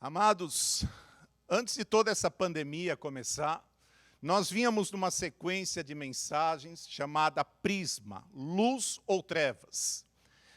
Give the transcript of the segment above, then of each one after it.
Amados, antes de toda essa pandemia começar, nós vínhamos numa sequência de mensagens chamada Prisma, Luz ou Trevas.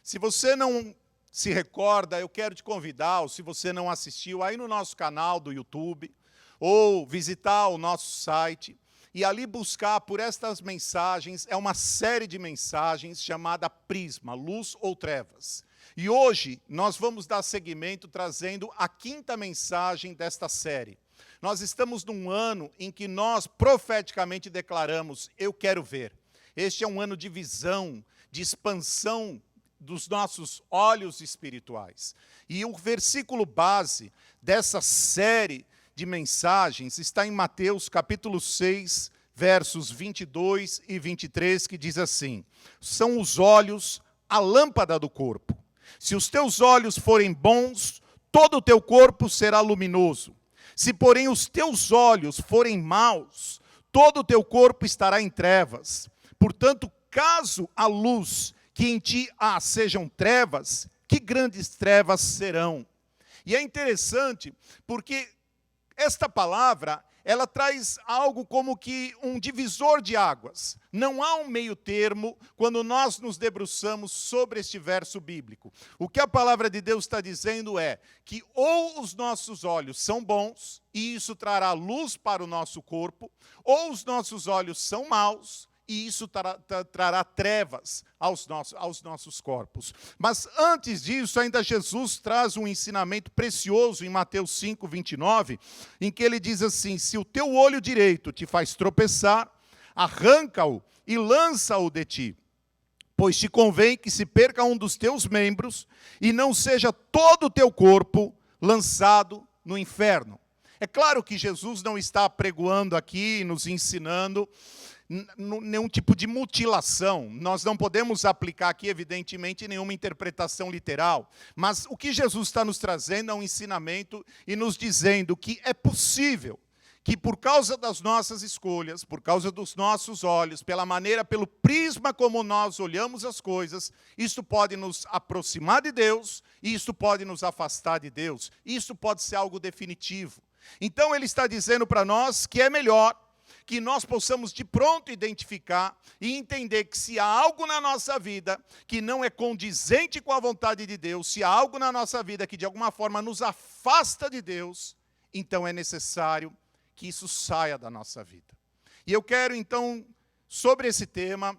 Se você não se recorda, eu quero te convidar, ou se você não assistiu, aí no nosso canal do YouTube, ou visitar o nosso site, e ali buscar por estas mensagens, é uma série de mensagens chamada Prisma, Luz ou Trevas. E hoje nós vamos dar seguimento trazendo a quinta mensagem desta série. Nós estamos num ano em que nós profeticamente declaramos, eu quero ver. Este é um ano de visão, de expansão dos nossos olhos espirituais. E o versículo base dessa série de mensagens está em Mateus capítulo 6, versos 22 e 23, que diz assim: são os olhos a lâmpada do corpo. Se os teus olhos forem bons, todo o teu corpo será luminoso. Se, porém, os teus olhos forem maus, todo o teu corpo estará em trevas. Portanto, caso a luz que em ti há sejam trevas, que grandes trevas serão. E é interessante, porque esta palavra, ela traz algo como que um divisor de águas. Não há um meio termo quando nós nos debruçamos sobre este verso bíblico. O que a palavra de Deus está dizendo é que ou os nossos olhos são bons, e isso trará luz para o nosso corpo, ou os nossos olhos são maus, e isso trará trevas aos nossos corpos. Mas antes disso, ainda Jesus traz um ensinamento precioso em Mateus 5, 29, em que ele diz assim: se o teu olho direito te faz tropeçar, arranca-o e lança-o de ti. Pois te convém que se perca um dos teus membros e não seja todo o teu corpo lançado no inferno. É claro que Jesus não está pregoando aqui, nos ensinando nenhum tipo de mutilação. Nós não podemos aplicar aqui, evidentemente, nenhuma interpretação literal. Mas o que Jesus está nos trazendo é um ensinamento e nos dizendo que é possível que por causa das nossas escolhas, por causa dos nossos olhos, pela maneira, pelo prisma como nós olhamos as coisas, isso pode nos aproximar de Deus e isso pode nos afastar de Deus. Isso pode ser algo definitivo. Então ele está dizendo para nós que é melhor que nós possamos de pronto identificar e entender que se há algo na nossa vida que não é condizente com a vontade de Deus, se há algo na nossa vida que de alguma forma nos afasta de Deus, então é necessário que isso saia da nossa vida. E eu quero então, sobre esse tema,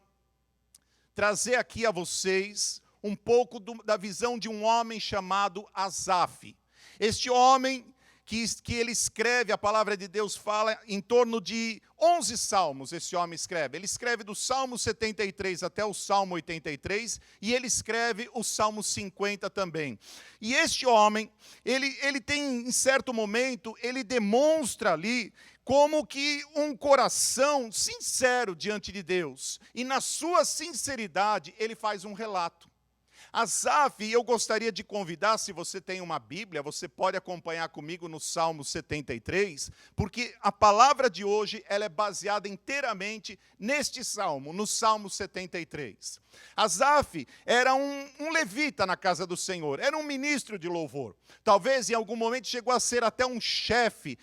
trazer aqui a vocês um pouco da visão de um homem chamado Asaf. Este homem que ele escreve, a palavra de Deus fala em torno de 11 salmos, esse homem escreve. Ele escreve do Salmo 73 até o Salmo 83, e ele escreve o Salmo 50 também. E este homem, ele tem, em certo momento, ele demonstra ali como que um coração sincero diante de Deus. E na sua sinceridade, ele faz um relato. Asaf, eu gostaria de convidar, se você tem uma Bíblia, você pode acompanhar comigo no Salmo 73, porque a palavra de hoje ela é baseada inteiramente neste Salmo, no Salmo 73. Asaf era um levita na casa do Senhor, era um ministro de louvor. Talvez em algum momento chegou a ser até um chefe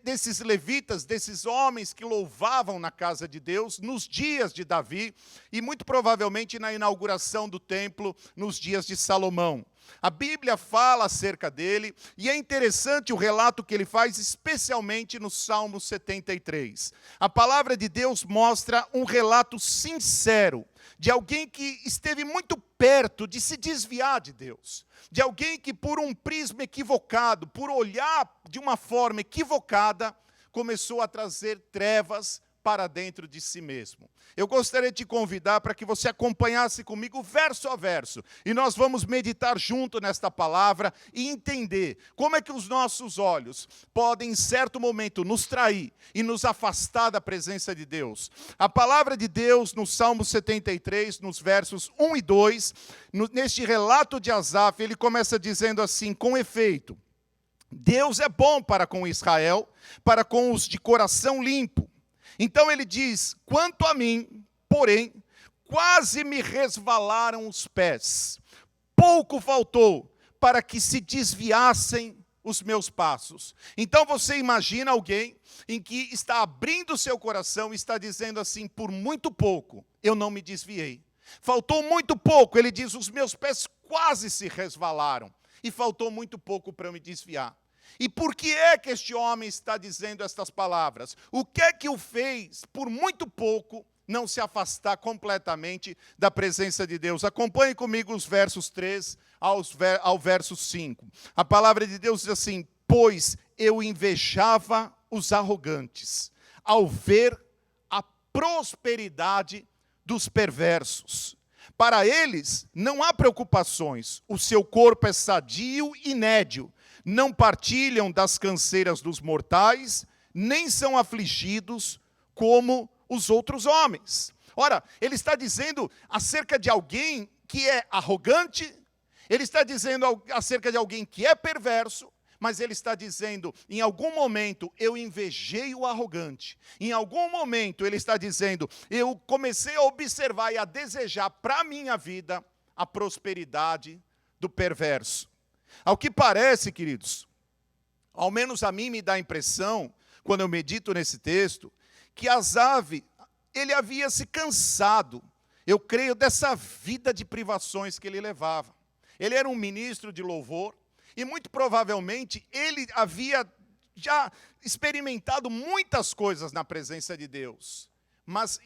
desses levitas, desses homens que louvavam na casa de Deus nos dias de Davi e muito provavelmente na inauguração do templo nos dias de Salomão. A Bíblia fala acerca dele, e é interessante o relato que ele faz, especialmente no Salmo 73. A palavra de Deus mostra um relato sincero de alguém que esteve muito perto de se desviar de Deus, de alguém que por um prisma equivocado, por olhar de uma forma equivocada, começou a trazer trevas para dentro de si mesmo. Eu gostaria de te convidar para que você acompanhasse comigo verso a verso, e nós vamos meditar junto nesta palavra e entender como é que os nossos olhos podem em certo momento nos trair e nos afastar da presença de Deus. A palavra de Deus no Salmo 73, nos versos 1 e 2, neste relato de Asaf, ele começa dizendo assim: com efeito, Deus é bom para com Israel, para com os de coração limpo. Então ele diz: quanto a mim, porém, quase me resvalaram os pés. Pouco faltou para que se desviassem os meus passos. Então você imagina alguém em que está abrindo seu coração e está dizendo assim, por muito pouco eu não me desviei. Faltou muito pouco, ele diz, os meus pés quase se resvalaram. E faltou muito pouco para eu me desviar. E por que é que este homem está dizendo estas palavras? O que é que o fez, por muito pouco, não se afastar completamente da presença de Deus? Acompanhe comigo os versos 3 ao verso 5. A palavra de Deus diz assim, pois eu invejava os arrogantes, ao ver a prosperidade dos perversos. Para eles não há preocupações, o seu corpo é sadio e nédio, não partilham das canseiras dos mortais, nem são afligidos como os outros homens. Ora, ele está dizendo acerca de alguém que é arrogante, ele está dizendo acerca de alguém que é perverso, mas ele está dizendo, em algum momento eu invejei o arrogante. Em algum momento ele está dizendo, eu comecei a observar e a desejar para a minha vida a prosperidade do perverso. Ao que parece, queridos, ao menos a mim me dá a impressão, quando eu medito nesse texto, que Asaf, ele havia se cansado, eu creio, dessa vida de privações que ele levava. Ele era um ministro de louvor, e muito provavelmente ele havia já experimentado muitas coisas na presença de Deus. Mas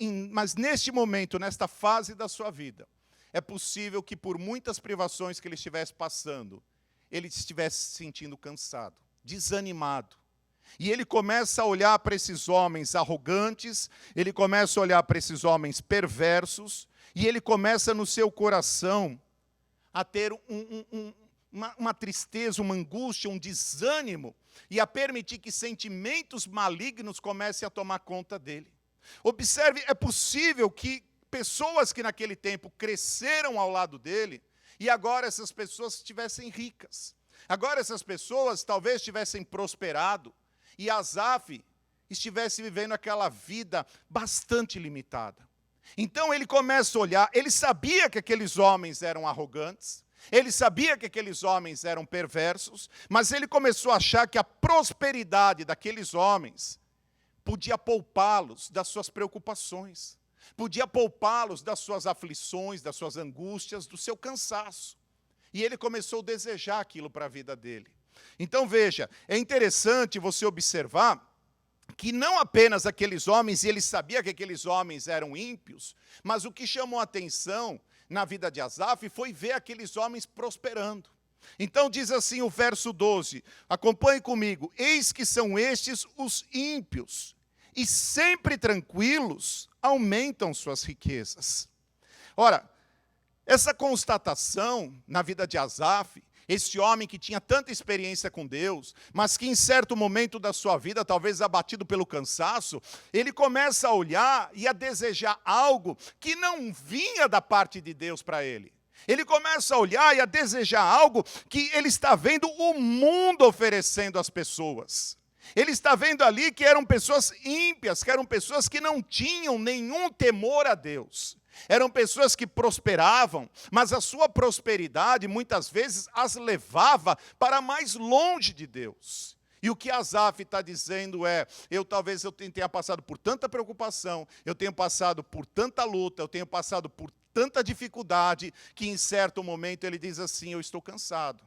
neste momento, nesta fase da sua vida, é possível que por muitas privações que ele estivesse passando, ele estivesse se sentindo cansado, desanimado. E ele começa a olhar para esses homens arrogantes, ele começa a olhar para esses homens perversos, e ele começa no seu coração a ter uma tristeza, uma angústia, um desânimo, e a permitir que sentimentos malignos comecem a tomar conta dele. Observe, é possível que pessoas que naquele tempo cresceram ao lado dele, e agora essas pessoas estivessem ricas. Agora essas pessoas talvez tivessem prosperado, e Asaf estivesse vivendo aquela vida bastante limitada. Então ele começa a olhar, ele sabia que aqueles homens eram arrogantes, ele sabia que aqueles homens eram perversos, mas ele começou a achar que a prosperidade daqueles homens podia poupá-los das suas preocupações, podia poupá-los das suas aflições, das suas angústias, do seu cansaço. E ele começou a desejar aquilo para a vida dele. Então veja, é interessante você observar que não apenas aqueles homens, e ele sabia que aqueles homens eram ímpios, mas o que chamou a atenção na vida de Asaf foi ver aqueles homens prosperando. Então diz assim o verso 12, acompanhe comigo, eis que são estes os ímpios, e sempre tranquilos aumentam suas riquezas. Ora, essa constatação na vida de Asaf, esse homem que tinha tanta experiência com Deus, mas que em certo momento da sua vida, talvez abatido pelo cansaço, ele começa a olhar e a desejar algo que não vinha da parte de Deus para ele. Ele começa a olhar e a desejar algo que ele está vendo o mundo oferecendo às pessoas. Ele está vendo ali que eram pessoas ímpias, que eram pessoas que não tinham nenhum temor a Deus. Eram pessoas que prosperavam, mas a sua prosperidade muitas vezes as levava para mais longe de Deus. E o que Asaf está dizendo é, talvez eu tenha passado por tanta preocupação, eu tenho passado por tanta luta, eu tenho passado por tanta dificuldade, que em certo momento ele diz assim, eu estou cansado.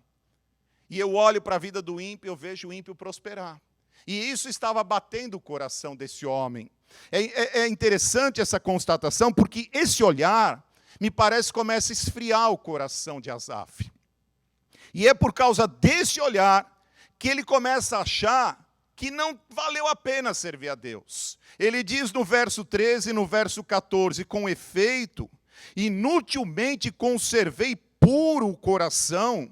E eu olho para a vida do ímpio, eu vejo o ímpio prosperar. E isso estava batendo o coração desse homem. É interessante essa constatação, porque esse olhar, me parece, começa a esfriar o coração de Asaf. E é por causa desse olhar que ele começa a achar que não valeu a pena servir a Deus. Ele diz no verso 13 e no verso 14, com efeito, inutilmente conservei puro o coração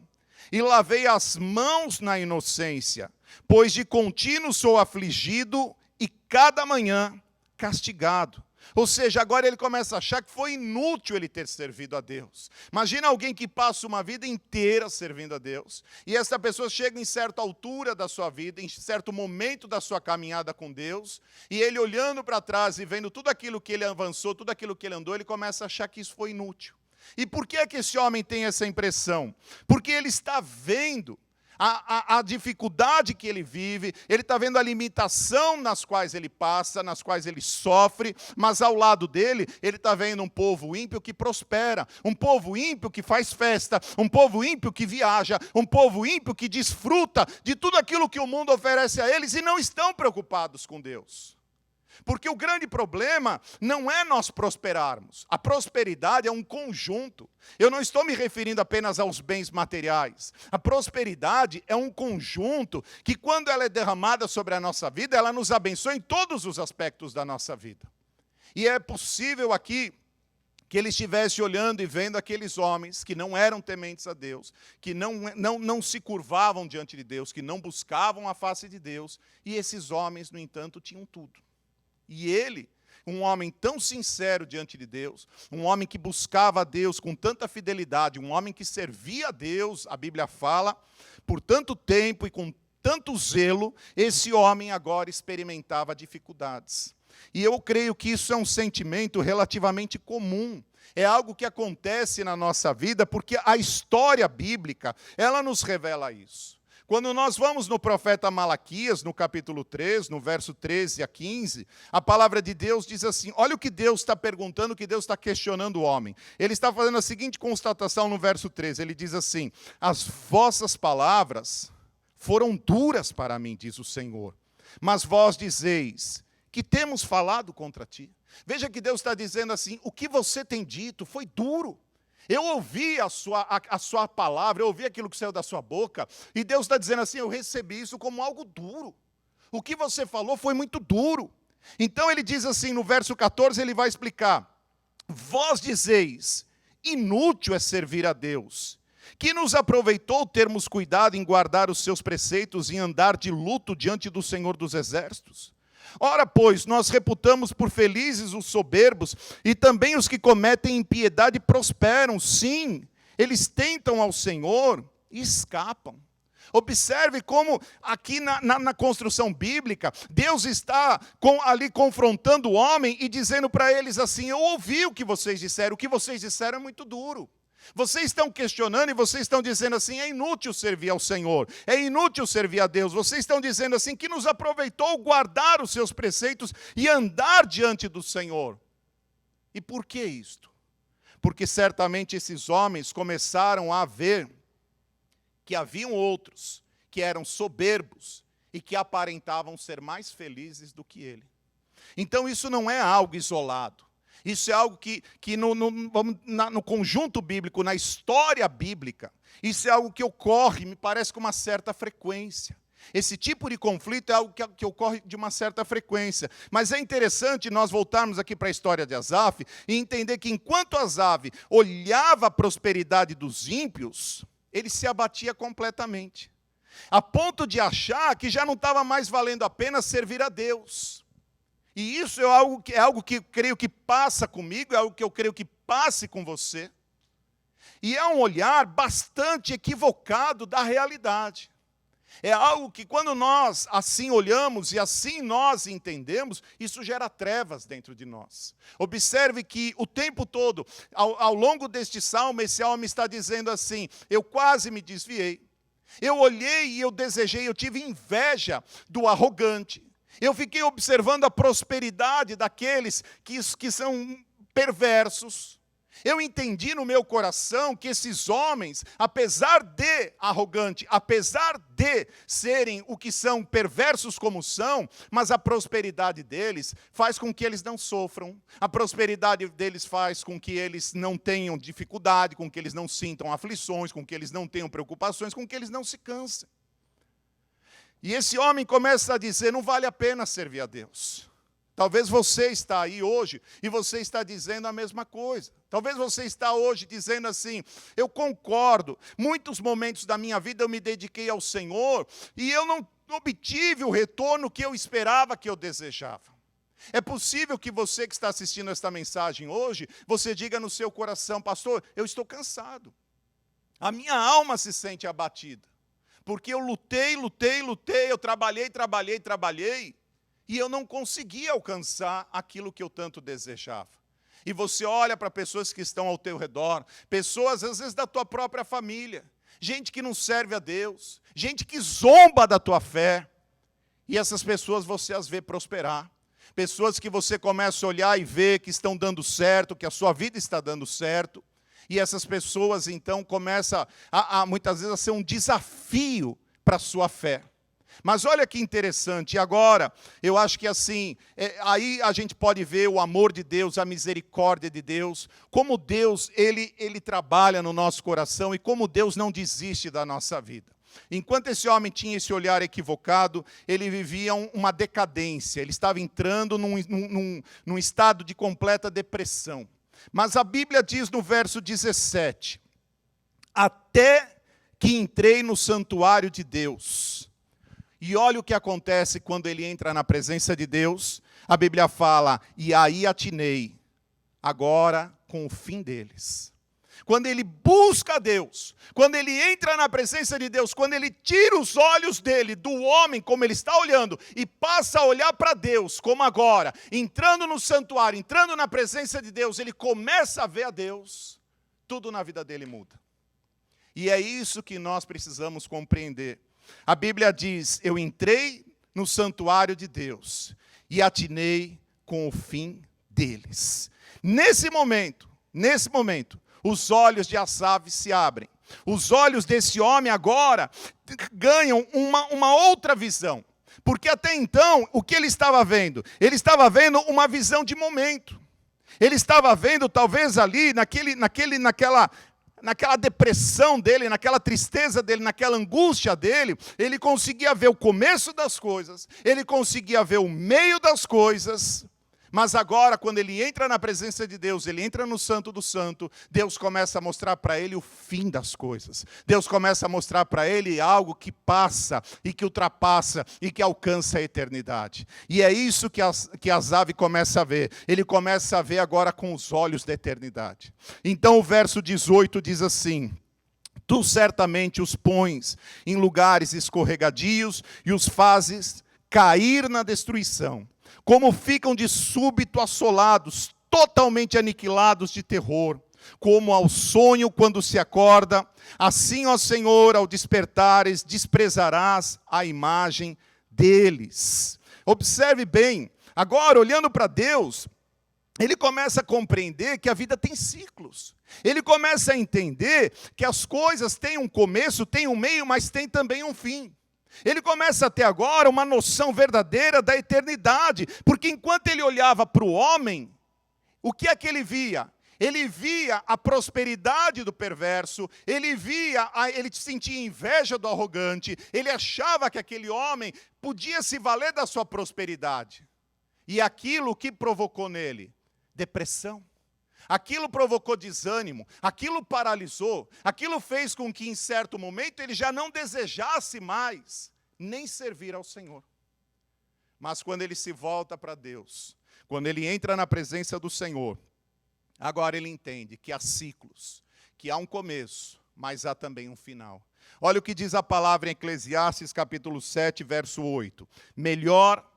e lavei as mãos na inocência, pois de contínuo sou afligido e cada manhã castigado. Ou seja, agora ele começa a achar que foi inútil ele ter servido a Deus. Imagina alguém que passa uma vida inteira servindo a Deus, e essa pessoa chega em certa altura da sua vida, em certo momento da sua caminhada com Deus, e ele olhando para trás e vendo tudo aquilo que ele avançou, tudo aquilo que ele andou, ele começa a achar que isso foi inútil. E por que é que esse homem tem essa impressão? Porque ele está vendo a dificuldade que ele vive, ele está vendo a limitação nas quais ele passa, nas quais ele sofre, mas ao lado dele, ele está vendo um povo ímpio que prospera, um povo ímpio que faz festa, um povo ímpio que viaja, um povo ímpio que desfruta de tudo aquilo que o mundo oferece a eles e não estão preocupados com Deus. Porque o grande problema não é nós prosperarmos. A prosperidade é um conjunto. Eu não estou me referindo apenas aos bens materiais. A prosperidade é um conjunto que, quando ela é derramada sobre a nossa vida, ela nos abençoa em todos os aspectos da nossa vida. E é possível aqui que ele estivesse olhando e vendo aqueles homens que não eram tementes a Deus, que não se curvavam diante de Deus, que não buscavam a face de Deus, e esses homens, no entanto, tinham tudo. E ele, um homem tão sincero diante de Deus, um homem que buscava a Deus com tanta fidelidade, um homem que servia a Deus, a Bíblia fala, por tanto tempo e com tanto zelo, esse homem agora experimentava dificuldades. E eu creio que isso é um sentimento relativamente comum. É algo que acontece na nossa vida, porque a história bíblica, ela nos revela isso. Quando nós vamos no profeta Malaquias, no capítulo 3, no verso 13 a 15, a palavra de Deus diz assim, olha o que Deus está perguntando, o que Deus está questionando o homem. Ele está fazendo a seguinte constatação no verso 13, ele diz assim, as vossas palavras foram duras para mim, diz o Senhor, mas vós dizeis, que temos falado contra ti. Veja que Deus está dizendo assim, o que você tem dito foi duro. Eu ouvi a sua palavra, eu ouvi aquilo que saiu da sua boca, e Deus está dizendo assim, eu recebi isso como algo duro. O que você falou foi muito duro. Então ele diz assim, no verso 14, ele vai explicar, vós dizeis, inútil é servir a Deus, que nos aproveitou termos cuidado em guardar os seus preceitos e andar de luto diante do Senhor dos Exércitos. Ora, pois, nós reputamos por felizes os soberbos, e também os que cometem impiedade prosperam. Sim, eles tentam ao Senhor e escapam. Observe como aqui na construção bíblica, Deus está ali confrontando o homem e dizendo para eles assim, eu ouvi o que vocês disseram é muito duro. Vocês estão questionando e vocês estão dizendo assim, é inútil servir ao Senhor, é inútil servir a Deus. Vocês estão dizendo assim, que nos aproveitou guardar os seus preceitos e andar diante do Senhor. E por que isto? Porque certamente esses homens começaram a ver que haviam outros que eram soberbos e que aparentavam ser mais felizes do que ele. Então isso não é algo isolado. Isso é algo que no conjunto bíblico, na história bíblica, isso é algo que ocorre, me parece, com uma certa frequência. Esse tipo de conflito é algo que ocorre de uma certa frequência. Mas é interessante nós voltarmos aqui para a história de Asaf e entender que enquanto Asaf olhava a prosperidade dos ímpios, ele se abatia completamente. A ponto de achar que já não estava mais valendo a pena servir a Deus. E isso é algo que eu creio que passa comigo, é algo que eu creio que passe com você. E é um olhar bastante equivocado da realidade. É algo que quando nós assim olhamos e assim nós entendemos, isso gera trevas dentro de nós. Observe que o tempo todo, ao longo deste salmo, esse salmo está dizendo assim, eu quase me desviei. Eu olhei e eu desejei, eu tive inveja do arrogante. Eu fiquei observando a prosperidade daqueles que são perversos. Eu entendi no meu coração que esses homens, apesar de arrogante, apesar de serem o que são perversos como são, mas a prosperidade deles faz com que eles não sofram. A prosperidade deles faz com que eles não tenham dificuldade, com que eles não sintam aflições, com que eles não tenham preocupações, com que eles não se cansem. E esse homem começa a dizer, não vale a pena servir a Deus. Talvez você está aí hoje e você está dizendo a mesma coisa. Talvez você está hoje dizendo assim, eu concordo, muitos momentos da minha vida eu me dediquei ao Senhor e eu não obtive o retorno que eu esperava, que eu desejava. É possível que você que está assistindo esta mensagem hoje, você diga no seu coração, pastor, eu estou cansado. A minha alma se sente abatida. Porque eu lutei, eu trabalhei, e eu não consegui alcançar aquilo que eu tanto desejava. E você olha para pessoas que estão ao teu redor, pessoas às vezes da tua própria família, gente que não serve a Deus, gente que zomba da tua fé. E essas pessoas você as vê prosperar. Pessoas que você começa a olhar e ver que estão dando certo, que a sua vida está dando certo. E essas pessoas, então, começam muitas vezes a ser um desafio para a sua fé. Mas olha que interessante, e agora, eu acho que assim, aí a gente pode ver o amor de Deus, a misericórdia de Deus, como Deus, ele trabalha no nosso coração e como Deus não desiste da nossa vida. Enquanto esse homem tinha esse olhar equivocado, ele vivia uma decadência, ele estava entrando num estado de completa depressão. Mas a Bíblia diz no verso 17, até que entrei no santuário de Deus. E olha o que acontece quando ele entra na presença de Deus. A Bíblia fala, e aí atinei, agora com o fim deles. Quando ele busca Deus, quando ele entra na presença de Deus, quando ele tira os olhos dele, do homem, como ele está olhando, e passa a olhar para Deus, como agora, entrando no santuário, entrando na presença de Deus, ele começa a ver a Deus, tudo na vida dele muda. E é isso que nós precisamos compreender. A Bíblia diz, eu entrei no santuário de Deus e atinei com o fim deles. Nesse momento, os olhos de Asaf se abrem. Os olhos desse homem agora ganham uma outra visão. Porque até então, o que ele estava vendo? Ele estava vendo uma visão de momento. Ele estava vendo, talvez ali, naquela depressão dele, naquela tristeza dele, naquela angústia dele, ele conseguia ver o começo das coisas, ele conseguia ver o meio das coisas, mas agora, quando ele entra na presença de Deus, ele entra no Santo do Santo, Deus começa a mostrar para ele o fim das coisas. Deus começa a mostrar para ele algo que passa e que ultrapassa e que alcança a eternidade. E é isso que Asaf começa a ver. Ele começa a ver agora com os olhos da eternidade. Então o verso 18 diz assim, tu certamente os pões em lugares escorregadios e os fazes cair na destruição. Como ficam de súbito assolados, totalmente aniquilados de terror, como ao sonho quando se acorda, assim, ó Senhor, ao despertares, desprezarás a imagem deles. Observe bem, agora olhando para Deus, ele começa a compreender que a vida tem ciclos. Ele começa a entender que as coisas têm um começo, têm um meio, mas têm também um fim. Ele começa a ter agora uma noção verdadeira da eternidade, porque enquanto ele olhava para o homem, o que é que ele via? Ele via a prosperidade do perverso, ele sentia inveja do arrogante, ele achava que aquele homem podia se valer da sua prosperidade. E aquilo que provocou nele? Depressão. Aquilo provocou desânimo, aquilo paralisou, aquilo fez com que em certo momento ele já não desejasse mais nem servir ao Senhor. Mas quando ele se volta para Deus, quando ele entra na presença do Senhor, agora ele entende que há ciclos, que há um começo, mas há também um final. Olha o que diz a palavra em Eclesiastes capítulo 7, verso 8. Melhor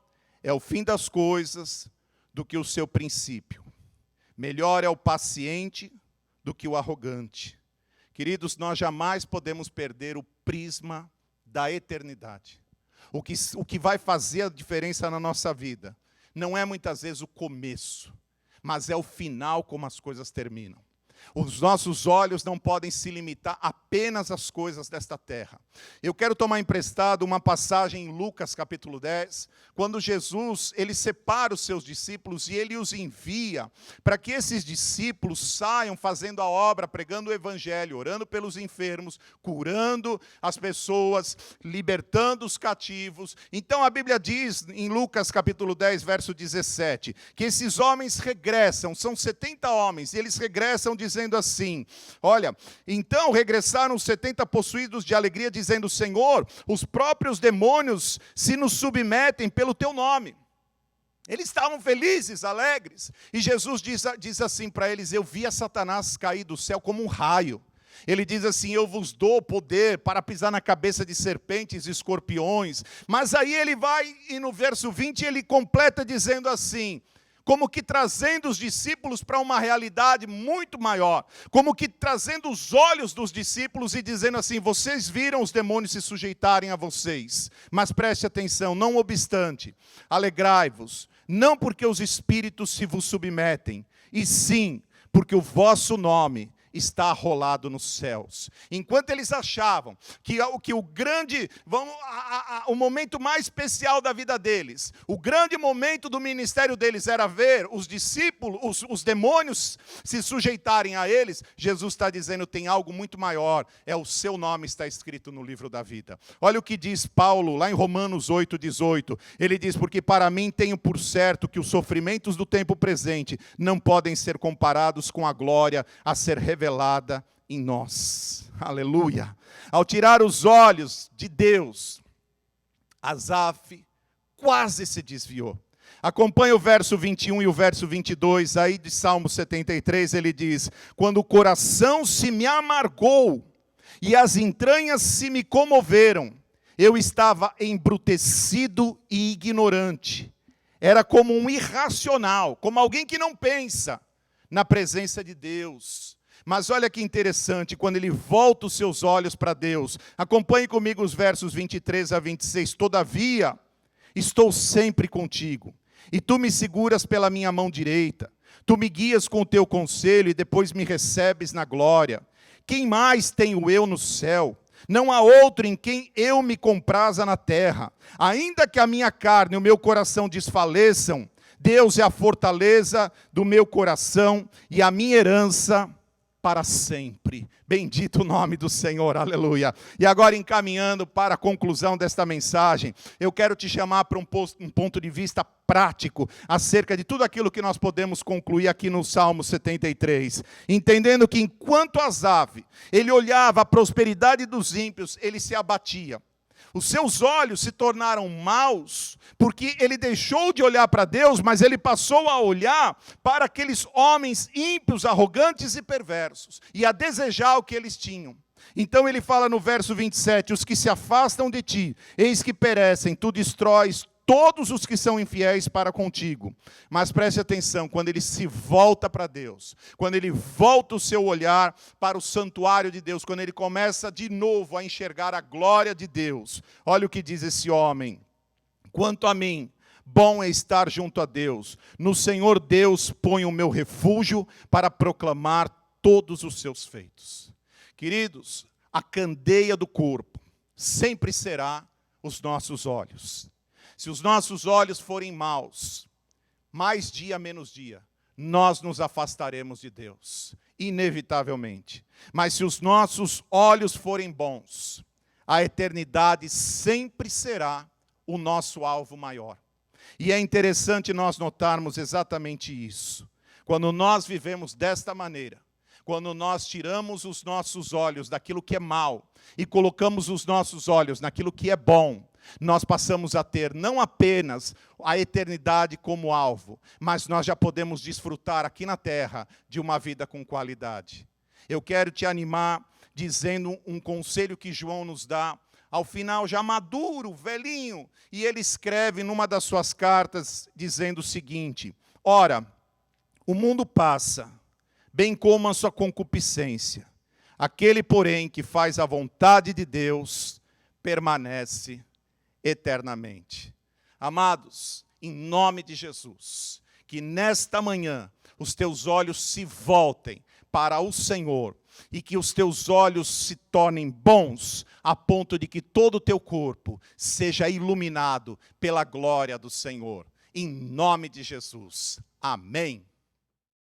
é o fim das coisas do que o seu princípio. Melhor é o paciente do que o arrogante. Queridos, nós jamais podemos perder o prisma da eternidade. O que vai fazer a diferença na nossa vida não é muitas vezes o começo, mas é o final como as coisas terminam. Os nossos olhos não podem se limitar apenas às coisas desta terra. Eu quero tomar emprestado uma passagem em Lucas capítulo 10, quando Jesus, ele separa os seus discípulos e ele os envia para que esses discípulos saiam fazendo a obra, pregando o evangelho, orando pelos enfermos, curando as pessoas, libertando os cativos. Então a Bíblia diz em Lucas capítulo 10, verso 17, que esses homens regressam, são 70 homens, e eles regressam dizendo assim, olha, então regressaram os 70 possuídos de alegria, dizendo, Senhor, os próprios demônios se nos submetem pelo teu nome. Eles estavam felizes, alegres, e Jesus diz assim para eles, eu vi a Satanás cair do céu como um raio. Ele diz assim, eu vos dou poder para pisar na cabeça de serpentes e escorpiões. Mas aí ele vai, e no verso 20 ele completa dizendo assim, como que trazendo os discípulos para uma realidade muito maior, como que trazendo os olhos dos discípulos e dizendo assim: vocês viram os demônios se sujeitarem a vocês, mas preste atenção, não obstante, alegrai-vos, não porque os espíritos se vos submetem, e sim porque o vosso nome está arrolado nos céus. Enquanto eles achavam que o grande, o momento mais especial da vida deles, o grande momento do ministério deles era ver os discípulos, os demônios se sujeitarem a eles, Jesus está dizendo: tem algo muito maior, é o seu nome está escrito no livro da vida. Olha o que diz Paulo lá em Romanos 8:18, ele diz: porque para mim tenho por certo que os sofrimentos do tempo presente não podem ser comparados com a glória a ser revelada em nós. Aleluia. Ao tirar os olhos de Deus, Asaf quase se desviou. Acompanhe o verso 21 e o verso 22, aí de Salmo 73, ele diz: quando o coração se me amargou e as entranhas se me comoveram, eu estava embrutecido e ignorante. Era como um irracional, como alguém que não pensa na presença de Deus. Mas olha que interessante, quando ele volta os seus olhos para Deus, acompanhe comigo os versos 23 a 26. Todavia, estou sempre contigo, e tu me seguras pela minha mão direita. Tu me guias com o teu conselho e depois me recebes na glória. Quem mais tenho eu no céu? Não há outro em quem eu me compraza na terra. Ainda que a minha carne e o meu coração desfaleçam, Deus é a fortaleza do meu coração e a minha herança para sempre. Bendito o nome do Senhor, aleluia. E agora, encaminhando para a conclusão desta mensagem, eu quero te chamar para um ponto de vista prático acerca de tudo aquilo que nós podemos concluir aqui no Salmo 73. Entendendo que enquanto Asaf, ele olhava a prosperidade dos ímpios, ele se abatia. Os seus olhos se tornaram maus, porque ele deixou de olhar para Deus, mas ele passou a olhar para aqueles homens ímpios, arrogantes e perversos, e a desejar o que eles tinham. Então ele fala no verso 27, os que se afastam de ti, eis que perecem, tu destróis todos os que são infiéis para contigo. Mas preste atenção, quando ele se volta para Deus, quando ele volta o seu olhar para o santuário de Deus, quando ele começa de novo a enxergar a glória de Deus, olha o que diz esse homem: quanto a mim, bom é estar junto a Deus, no Senhor Deus ponho o meu refúgio para proclamar todos os seus feitos. Queridos, a candeia do corpo sempre será os nossos olhos. Se os nossos olhos forem maus, mais dia menos dia, nós nos afastaremos de Deus, inevitavelmente. Mas se os nossos olhos forem bons, a eternidade sempre será o nosso alvo maior. E é interessante nós notarmos exatamente isso. Quando nós vivemos desta maneira, quando nós tiramos os nossos olhos daquilo que é mal e colocamos os nossos olhos naquilo que é bom, nós passamos a ter não apenas a eternidade como alvo, mas nós já podemos desfrutar aqui na terra de uma vida com qualidade. Eu quero te animar dizendo um conselho que João nos dá, ao final já maduro, velhinho, e ele escreve numa das suas cartas dizendo o seguinte: ora, o mundo passa, bem como a sua concupiscência. Aquele, porém, que faz a vontade de Deus, permanece eternamente. Amados, em nome de Jesus, que nesta manhã os teus olhos se voltem para o Senhor e que os teus olhos se tornem bons a ponto de que todo o teu corpo seja iluminado pela glória do Senhor. Em nome de Jesus. Amém.